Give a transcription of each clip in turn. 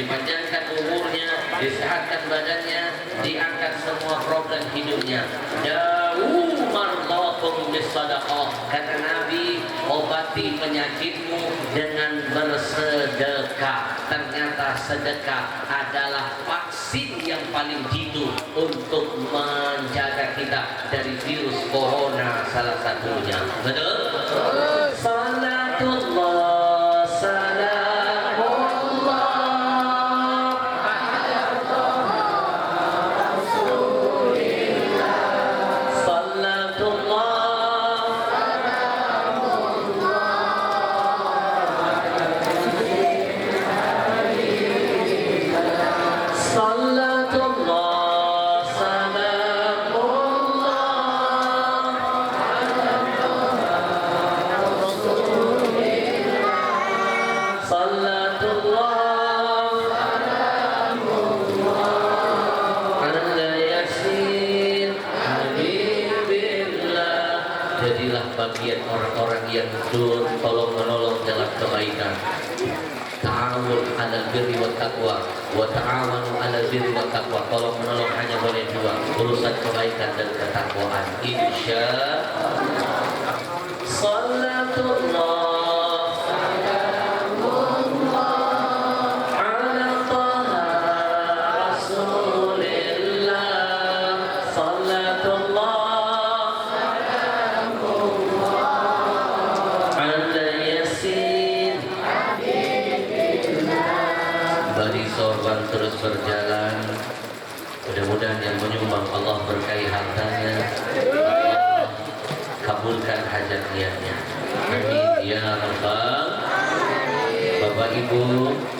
dipanjangkan umurnya, disehatkan badannya, diangkat semua problem hidupnya. Dawu mardakum bisadaqah, kata Nabi, obati penyakitmu dengan bersedekah. Ternyata sedekah adalah vaksin yang paling jitu untuk menjaga kita dari virus corona salah satunya. Betul? Salatullah salamullah bagian orang-orang yang tolong menolong dalam kebaikan. Ta'awun 'alal birri wat taqwa wa ta'awanu 'alal birri wat taqwa. Tolong menolong hanya boleh dua, urusan kebaikan dan ketakwaan. Insyaallah. Salatullah terus berjalan. Mudah-mudahan yang menyumbang Allah berkahi hartanya, Allah kabulkan hajat niatnya. Amin ya rabbal.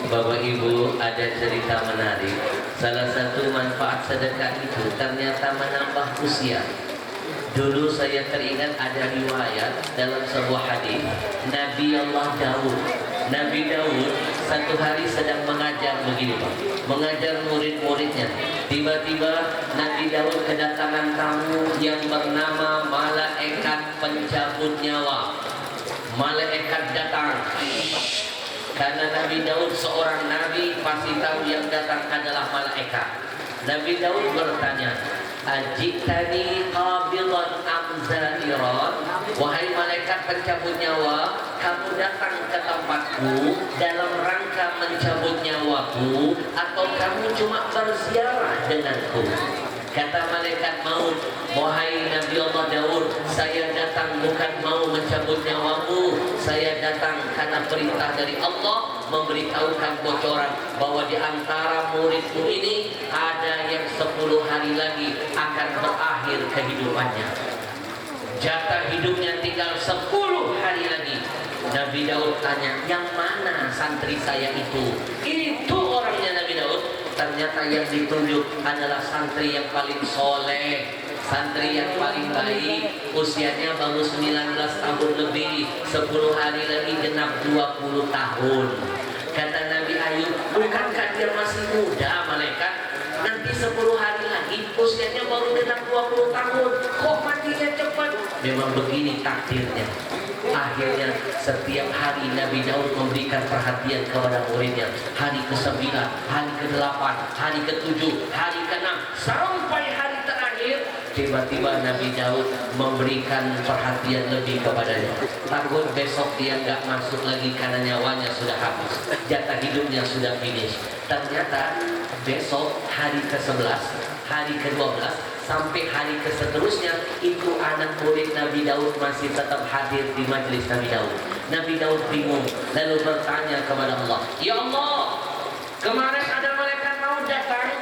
Bapak Ibu, ada cerita menarik. Salah satu manfaat sedekah itu ternyata menambah usia. Dulu saya teringat ada riwayat dalam sebuah hadis Nabi Daud satu hari sedang mengajar begini Pak, mengajar murid-muridnya. Tiba-tiba Nabi Daud kedatangan tamu yang bernama malaikat pencabut nyawa. Malaikat datang. Karena Nabi Daud seorang nabi, pasti tahu yang datang adalah malaikat. Nabi Daud bertanya, ajitani qabilan am zairan? Wahai malaikat pencabut nyawa, kamu datang ke tempatku dalam rangka mencabut nyawaku, atau kamu cuma berziarah denganku? Kata malaikat maut, wahai Nabi Allah Daud, saya datang bukan mau mencabut nyawamu. Saya datang karena perintah dari Allah memberitahukan bocoran bahwa di antara muridmu ini ada yang 10 hari lagi akan berakhir kehidupannya. Jatah hidupnya tinggal 10 hari lagi. Nabi Daud tanya, yang mana santri saya itu? Itu orangnya Nabi Daud. Ternyata yang ditunjuk adalah santri yang paling soleh, santri yang paling baik, usianya baru 19 tahun lebih, 10 hari lagi genap 20 tahun. Kata Nabi Ayub, bukankah dia masih muda malaikat? Nanti 10 hari lagi usianya baru genap 20 tahun. Kok matinya cepat? Memang begini takdirnya. Akhirnya setiap hari Nabi Daud memberikan perhatian kepada muridnya. Hari ke-9, hari ke-8, hari ke-7, hari ke-6, sampai hari terakhir tiba-tiba Nabi Daud memberikan perhatian lebih kepadanya. Takut besok dia nggak masuk lagi karena nyawanya sudah habis, jatah hidupnya sudah finish. Ternyata besok hari ke-11, hari ke-12 sampai hari seterusnya itu anak murid Nabi Daud masih tetap hadir di majelis Nabi Daud. Nabi Daud bingung lalu bertanya kepada Allah, ya Allah, kemarin ada malaikat maut datang,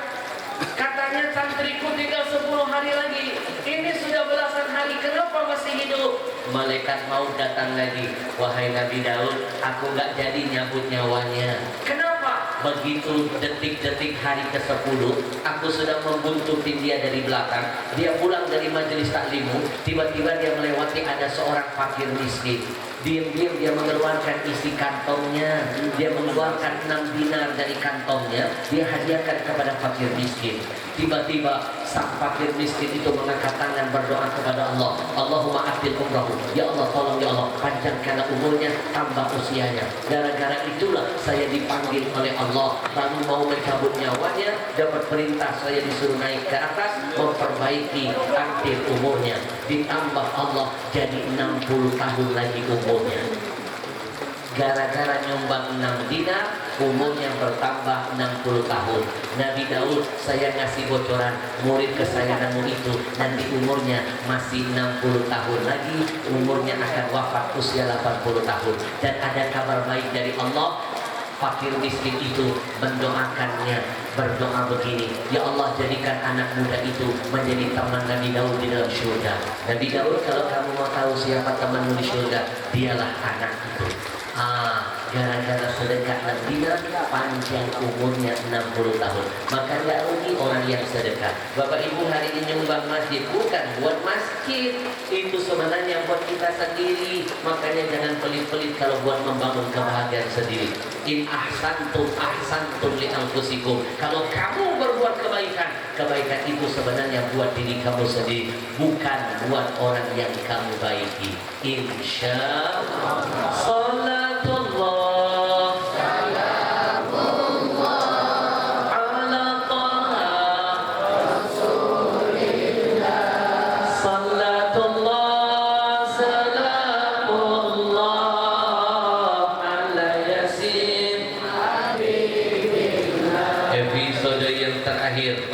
katanya santriku tinggal 10 hari lagi, ini sudah belasan hari, kenapa masih hidup? Malaikat maut datang lagi, wahai Nabi Daud, aku nggak jadi nyabut nyawanya. Kenapa? Begitu detik-detik hari ke-10, aku sudah membuntutin dia dari belakang. Dia pulang dari majelis taklimmu, tiba-tiba dia melewati ada seorang fakir miskin. Diam-diam dia mengeluarkan isi kantongnya, dia mengeluarkan 6 dinar dari kantongnya, dia hadiahkan kepada fakir miskin. Tiba-tiba sang fakir miskin itu mengangkat tangan berdoa kepada Allah, Allahumma atil umrahu, ya Allah tolong ya Allah panjangkanlah umurnya, tambah usianya. Gara-gara itulah saya dipanggil oleh Allah, lalu mau mencabut nyawanya, dapat perintah saya disuruh naik ke atas memperbaiki akhir umurnya, ditambah Allah jadi 60 tahun lagi umurnya. Gara-gara nyumbang 6 dinar, umurnya bertambah 60 tahun. Nabi Daud, saya ngasih bocoran, murid kesayanganmu itu nanti umurnya masih 60 tahun lagi, umurnya akan wafat usia 80 tahun. Dan ada kabar baik dari Allah, fakir miskin itu mendoakannya, berdoa begini, ya Allah jadikan anak muda itu menjadi teman Nabi Daud di dalam surga. Nabi Daud, kalau kamu mau tahu siapa temanmu di surga, dialah anak itu. Gara-gara sedekah 6 dinar, panjang umurnya 60 tahun. Maka nggak rugi orang yang sedekah. Bapak Ibu hari ini nyumbang masjid bukan buat masjid, itu sebenarnya buat kita sendiri. Makanya jangan pelit-pelit kalau buat membangun kebahagiaan sendiri. In ahsantum li anfusikum. Kalau kamu berbuat kebaikan, kebaikan itu sebenarnya buat diri kamu sendiri, bukan buat orang yang kamu baiki. Insya Allah. Salatullah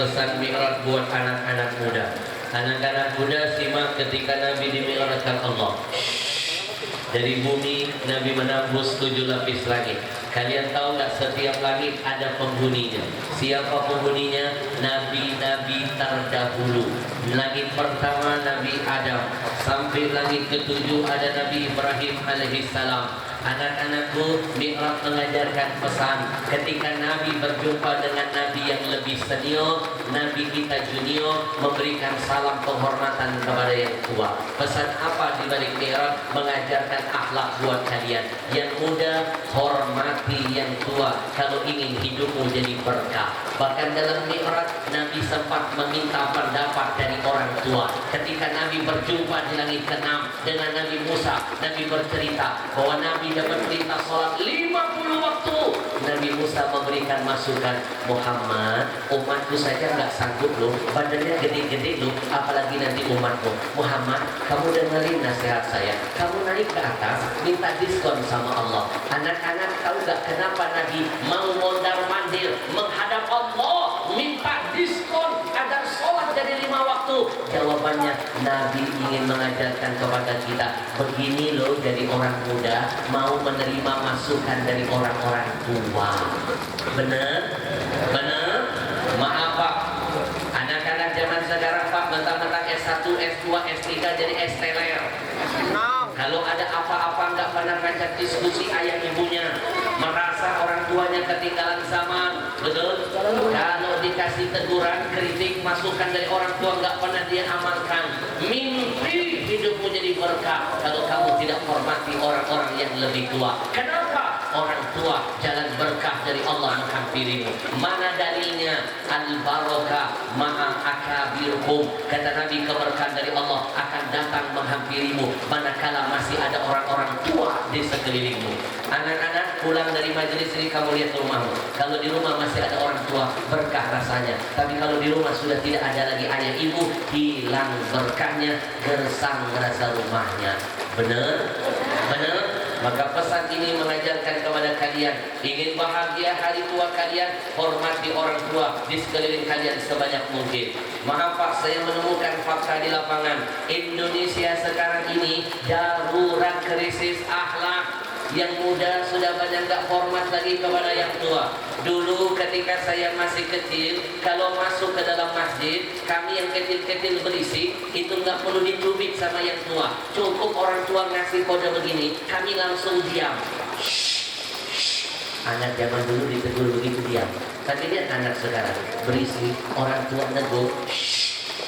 pesan Mi'raj buat anak-anak muda. Anak-anak muda simak ketika Nabi di-mi'rajkan Allah. Dari bumi Nabi menembus 7 lapis langit. Kalian tahu nggak setiap langit ada penghuninya? Siapa penghuninya? Nabi-nabi terdahulu. Langit pertama Nabi Adam, sampai langit ke-7 ada Nabi Ibrahim alaihissalam. Anak-anakku, Mi'raj mengajarkan pesan ketika Nabi berjumpa dengan Nabi yang lebih senior, Nabi kita junior, memberikan salam penghormatan kepada yang tua. Pesan apa di balik Mi'raj? Mengajarkan akhlak buat kalian. Yang muda, hormati yang tua kalau ingin hidupmu jadi berkah. Bahkan dalam Mi'raj, Nabi sempat meminta pendapat dari orang tua. Ketika Nabi berjumpa di langit ke-6 dengan Nabi Musa, Nabi bercerita bahwa Nabi dapat perintah sholat 50 waktu. Nabi Musa memberikan masukan, Muhammad, umatku saja nggak sanggup loh, badannya gede-gede loh, apalagi nanti umatmu. Muhammad, kamu dengerin nasihat saya, kamu naik ke atas, minta diskon sama Allah. Anak-anak tahu nggak kenapa Nabi mau mondar-mandir menghadap Allah, minta diskon agar sholat jadi 5 waktu? Jawabannya, Nabi ingin mengajarkan kepada kita, begini loh jadi orang muda, mau menerima masukan dari orang-orang tua. Benar? Benar? Maaf Pak, anak-anak zaman sekarang Pak mentang-mentang S1, S2, S3 jadi S-teler. Kalau ada apa-apa nggak pernah ngajak diskusi ayah ibunya, merasa orang tuanya ketinggalan zaman. Betul? Kalau dikasih teguran, kritik, masukan dari orang tua nggak pernah dia amalkan. Mimpi hidupmu jadi berkah kalau kamu tidak hormati orang-orang yang lebih tua. Kenapa? Orang tua jalan berkah dari Allah menghampirimu. Mana dalilnya? Al-barokah ma'a akabirkum. Kata Nabi, keberkahan dari Allah akan datang menghampirimu manakala masih ada orang-orang tua di sekelilingmu. Anak-anak pulang dari majelis ini, kamu lihat rumahmu. Kalau di rumah masih ada orang tua, berkah rasanya. Tapi kalau di rumah sudah tidak ada lagi ayah ibu, hilang berkahnya, gersang rasa rumahnya. Benar? Benar? Maka pesan ini mengajarkan kepada kalian, ingin bahagia hari tua kalian, hormati orang tua di sekeliling kalian sebanyak mungkin. Maaf Pak, saya menemukan fakta di lapangan. Indonesia sekarang ini darurat krisis akhlak. Yang muda sudah banyak gak hormat lagi kepada yang tua. Dulu ketika saya masih kecil, kalau masuk ke dalam masjid, kami yang kecil-kecil berisik, itu gak perlu dicubit sama yang tua. Cukup orang tua ngasih kode begini, kami langsung diam. Anak zaman dulu ditegur begitu diam. Tapi lihat anak sekarang, berisik, orang tua negur,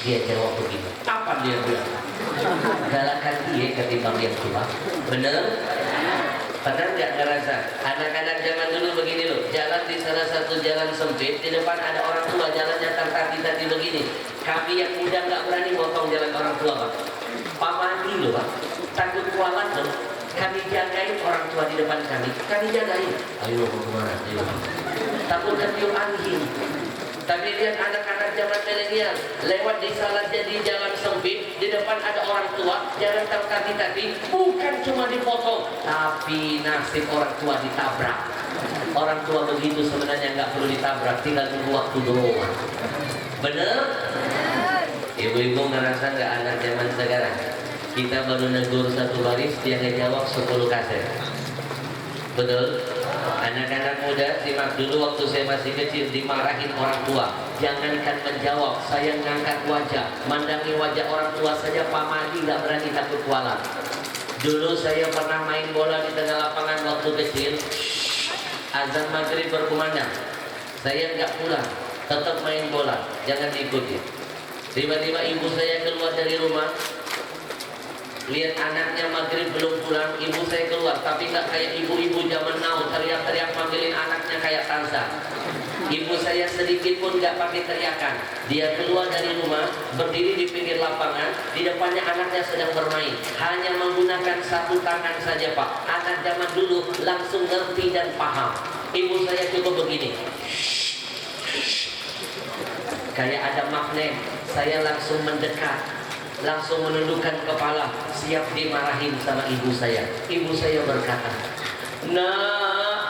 dia jawab begini. Apa dia bilang? Galakan dia ketimbang yang tua. Bener? Pernah nggak ngerasa anak-anak zaman dulu begini loh, jalan di salah satu jalan sempit, di depan ada orang tua jalannya tertati-tati begini. Kami yang muda nggak berani motong jalan orang tua, Pak. Pak mandi loh, Pak. Takut kualat loh. Kami jagain orang tua di depan kami jagain. Ayo mau kemana? Ayo. Takut ketiup angin. Tapi lihat anak-anak zaman milenial lewat di salah jadi jalan sempit, di depan ada orang tua, jalan tertati-tati, bukan cuma dipotong, tapi nasib orang tua ditabrak. Orang tua begitu sebenarnya nggak perlu ditabrak, tinggal tunggu waktu doang. Bener? Ibu-ibu ngerasa nggak anak zaman sekarang? Kita baru negur satu baris, dia ngejawab 10 kaset. Betul? Anak-anak muda, simak dulu waktu saya masih kecil, dimarahin orang tua. Jangankan menjawab, saya ngangkat wajah, mandangi wajah orang tua saja, Pak Madi nggak berani, takut kualat. Dulu saya pernah main bola di tengah lapangan waktu kecil. Azan maghrib berkumandang, saya nggak pulang, tetap main bola, jangan diikuti. Tiba-tiba ibu saya keluar dari rumah, lihat anaknya maghrib belum pulang, ibu saya keluar, tapi nggak kayak ibu-ibu zaman now teriak-teriak manggilin anaknya kayak Tarzan. Ibu saya sedikit pun nggak pakai teriakan, dia keluar dari rumah, berdiri di pinggir lapangan, di depannya anaknya sedang bermain, hanya menggunakan satu tangan saja, Pak. Anak zaman dulu langsung ngerti dan paham. Ibu saya cukup begini, kayak ada magnet, saya langsung mendekat, langsung menundukkan kepala, siap dimarahin sama ibu saya. Ibu saya berkata, "Nak,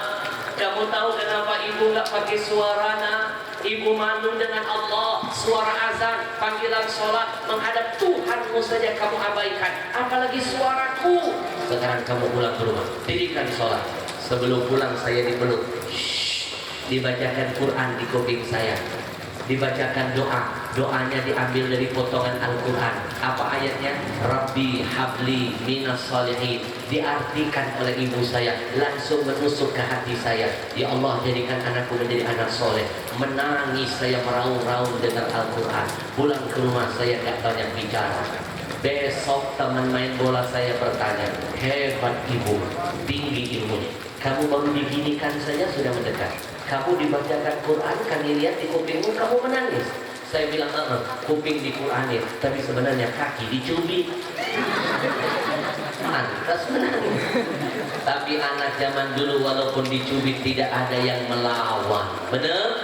kamu tahu kenapa ibu nggak pakai suara, nak? Ibu malu dengan Allah, suara azan, panggilan sholat, menghadap Tuhanmu saja kamu abaikan, apalagi suaraku. Sekarang kamu pulang ke rumah, dirikan sholat. Sebelum pulang saya dipeluk, dibacakan Quran di kuping saya, dibacakan doa, doanya diambil dari potongan Al-Quran. Apa ayatnya? Rabbi habli minas salihin. Diartikan oleh ibu saya, langsung menusuk ke hati saya. Ya Allah, jadikan anakku menjadi anak soleh. Menangis saya, meraung-raung dengar Al-Quran. Pulang ke rumah saya gak banyak bicara. Besok teman main bola saya bertanya, hebat ibu, tinggi ilmunya. Kamu baru diginikan saja sudah mendekat. Kamu dibacakan Quran, kami lihat di kupingmu kamu menangis. Saya bilang, kuping diquranin, tapi sebenarnya kaki dicubit. Pantas menangis. Tapi anak zaman dulu walaupun dicubit tidak ada yang melawan. Benar?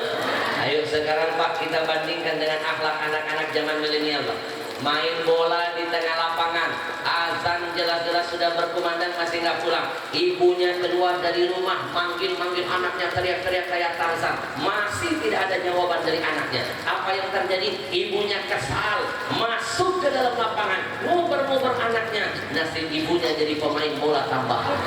Ayo sekarang Pak, kita bandingkan dengan akhlak anak-anak zaman milenial, Pak. Main bola di tengah lapangan, azan jelas-jelas sudah berkumandang, masih nggak pulang. Ibunya keluar dari rumah, manggil-manggil anaknya, teriak-teriak kayak Tarzan. Masih tidak ada jawaban dari anaknya. Apa yang terjadi? Ibunya kesal, masuk ke dalam lapangan, nguber-nguber anaknya. Nasib ibunya jadi pemain bola tambahan.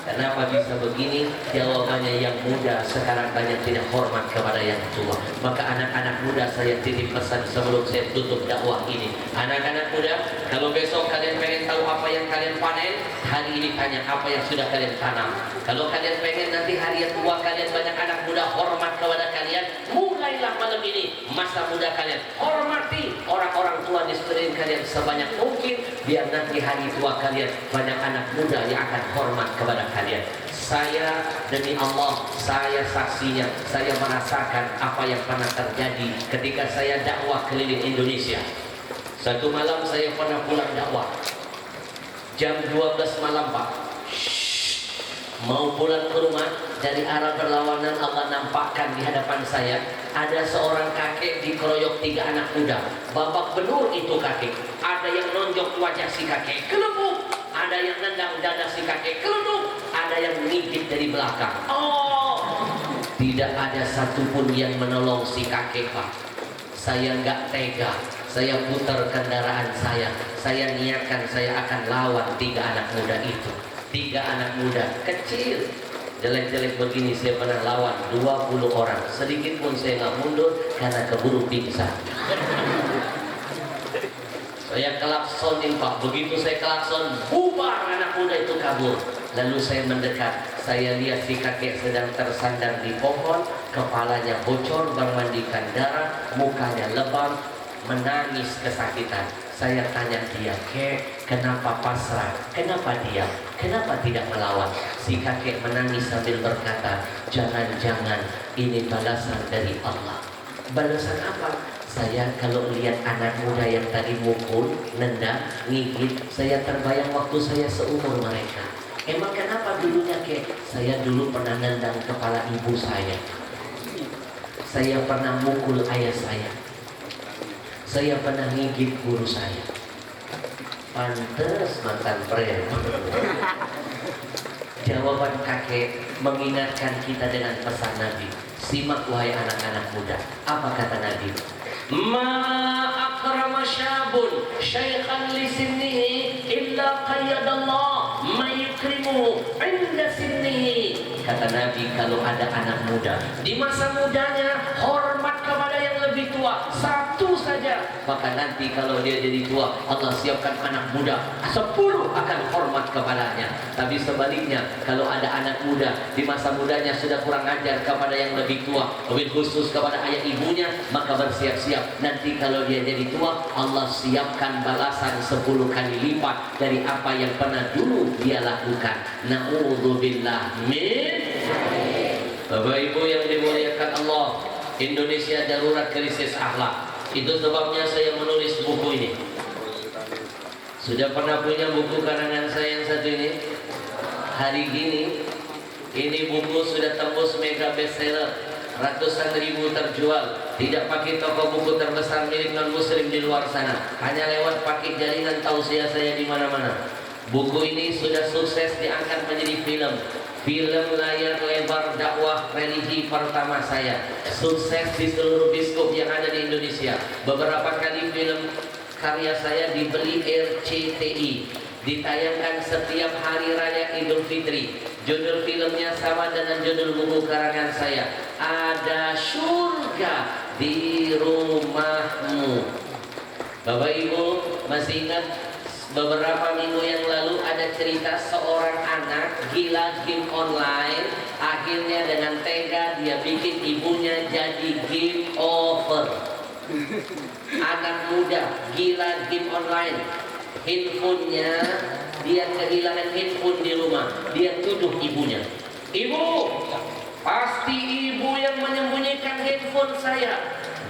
Kenapa bisa begini? Jawabannya yang muda sekarang banyak tidak hormat kepada yang tua. Maka anak-anak muda saya titip pesan sebelum saya tutup dakwah ini. Anak-anak muda, kalau besok kalian pengen tahu apa yang kalian panen, hari ini tanya apa yang sudah kalian tanam. Kalau kalian pengen nanti hari yang tua kalian banyak anak muda hormat kepada kalian, mulailah malam ini masa muda kalian. Hormati orang-orang tua di sekeliling kalian sebanyak mungkin, biar nanti hari tua kalian banyak anak muda yang akan hormat kepada kalian. Saya demi Allah, saya saksinya, saya merasakan apa yang pernah terjadi ketika saya dakwah keliling Indonesia. Satu malam saya pernah pulang dakwah jam 12 malam, Pak. Mau pulang ke rumah, dari arah berlawanan Allah nampakkan di hadapan saya ada seorang kakek dikeroyok 3 anak muda. Babak belur itu kakek. Ada yang nonjok wajah si kakek, kelebuk. Ada yang nendang dada si kakek, kelebuk. Ada yang ngintip dari belakang. Oh, tidak ada satupun yang menolong si kakek, Pak. Saya nggak tega. Saya putar kendaraan saya niatkan saya akan lawan 3 anak muda itu. 3 anak muda kecil, jelek-jelek begini saya pernah lawan 20 orang. Sedikit pun saya nggak mundur karena keburu pingsan. Saya klaksonin, Pak. Begitu saya klakson, bubar anak muda itu kabur. Lalu saya mendekat, saya lihat si kakek sedang tersandar di pohon, kepalanya bocor bermandikan darah, mukanya lebam, menangis kesakitan. Saya tanya dia, kek, kenapa pasrah? Kenapa diam? Kenapa tidak melawan? Si kakek menangis sambil berkata, jangan-jangan ini balasan dari Allah. Balasan apa? Saya kalau lihat anak muda yang tadi mukul, nendang, ngigit, saya terbayang waktu saya seumur mereka. Emang kenapa dulunya kek? Saya dulu pernah nendang kepala ibu saya. Saya pernah mukul ayah saya. Saya pernah ngigit guru saya. Pantes mantan preman. Jawaban kakek mengingatkan kita dengan pesan Nabi. Simak wahai anak-anak muda. Apa kata Nabi? Ma akrama syabun syaikhan li sinnihi illa qayyadallah ma yukrimu inda sinnihi. Kata Nabi, kalau ada anak muda di masa mudanya hormat kepada yang lebih tua, satu saja, maka nanti kalau dia jadi tua, Allah siapkan anak muda 10 akan hormat kepadanya. Tapi sebaliknya, kalau ada anak muda di masa mudanya sudah kurang ajar kepada yang lebih tua, lebih khusus kepada ayah ibunya, maka bersiap-siap nanti kalau dia jadi tua, Allah siapkan balasan 10 kali lipat dari apa yang pernah dulu dia lakukan. Na'udzubillah min. Bapak Ibu yang dimuliakan Allah, Indonesia darurat krisis akhlak. Itu sebabnya saya menulis buku ini. Sudah pernah punya buku karangan saya yang satu ini. Hari ini buku sudah tembus mega bestseller, ratusan ribu terjual. Tidak pakai toko buku terbesar milik non muslim di luar sana, hanya lewat pakai jaringan tausiah saya di mana-mana. Buku ini sudah sukses diangkat menjadi film layar lebar dakwah religi pertama saya. Sukses di seluruh biskop yang ada di Indonesia. Beberapa kali film karya saya dibeli RCTI, ditayangkan setiap hari raya Idul Fitri. Judul filmnya sama dengan judul buku karangan saya, Ada Surga di Rumahmu. Bapak Ibu masih ingat beberapa minggu yang lalu ada cerita seorang anak gila game online. Akhirnya dengan tega dia bikin ibunya jadi game over. Anak muda gila game online, handphonenya, dia kehilangan handphone di rumah. Dia tuduh ibunya, ibu, pasti ibu yang menyembunyikan handphone saya.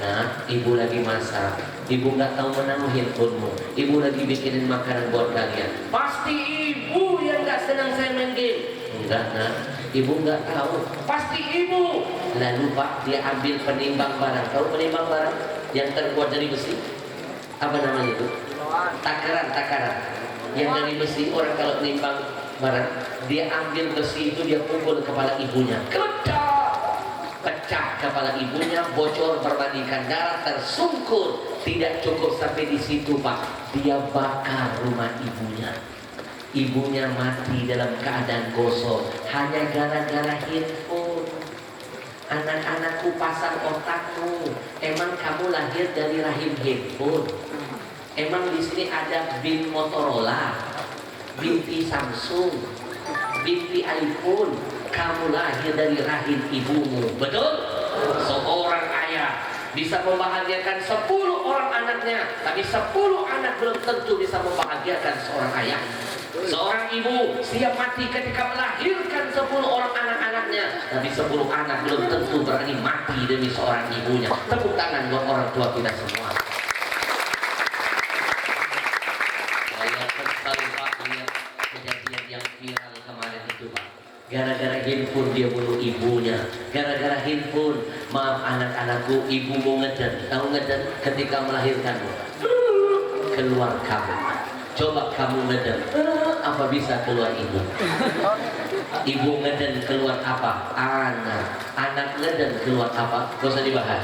Nah, ibu lagi masak, ibu nggak tahu menaruh handphonemu, ibu lagi bikinin makanan buat kalian. Pasti ibu yang nggak senang saya main game. Enggak, nah, ibu nggak tahu. Pasti ibu. Lalu Pak, dia ambil penimbang barang. Tahu penimbang barang yang terbuat dari besi? Apa namanya itu? Takaran. Yang dari besi, orang kalau menimbang barang, dia ambil besi itu, dia pukul kepala ibunya. Pecah kepala ibunya, bocor berbandingkan darah, tersungkur. Tidak cukup sampai di situ Pak, dia bakar rumah ibunya. Ibunya mati dalam keadaan gosong hanya gara-gara handphone. Anak-anakku, pasang otakmu. Emang kamu lahir dari rahim handphone? Emang di sini ada bin Motorola, binti Samsung, binti iPhone? Kamu lahir dari rahim ibumu, betul? Seorang ayah bisa membahagiakan 10 orang anaknya, tapi 10 anak belum tentu bisa membahagiakan seorang ayah. Seorang ibu siap mati ketika melahirkan 10 orang anak-anaknya, tapi 10 anak belum tentu berani mati demi seorang ibunya. Tepuk tangan buat orang tua kita semua. Saya kesal Pak lihat kejadian yang viral kemarin itu Pak. Gara-gara handphone dia bunuh ibunya. Gara-gara handphone, maaf anak-anakku, ibu mau ngeden. Tahu ngeden? Ketika melahirkanmu, keluar kamu. Coba kamu ngeden, apa bisa keluar ibu? Ibu ngeden keluar apa? Anak ngeden keluar apa? Gak usah dibahas.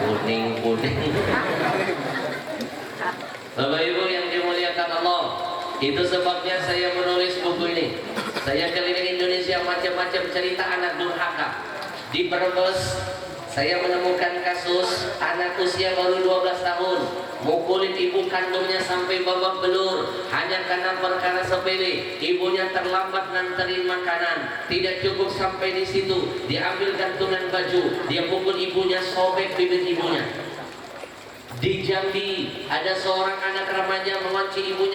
Kuning. Bapak Ibu yang dimuliakan Allah, itu sebabnya saya menulis buku ini. Saya keliling Indonesia, macam-macam cerita anak durhaka. Di Brebes saya menemukan kasus anak usia baru 12 tahun mukulin ibu kandungnya sampai babak belur hanya karena perkara sepele. Ibunya terlambat nganterin makanan. Tidak cukup sampai di situ, diambil gantungan baju, dia pukul ibunya, sobek bibir ibunya. Di Jambi ada seorang anak remaja mengunci ibunya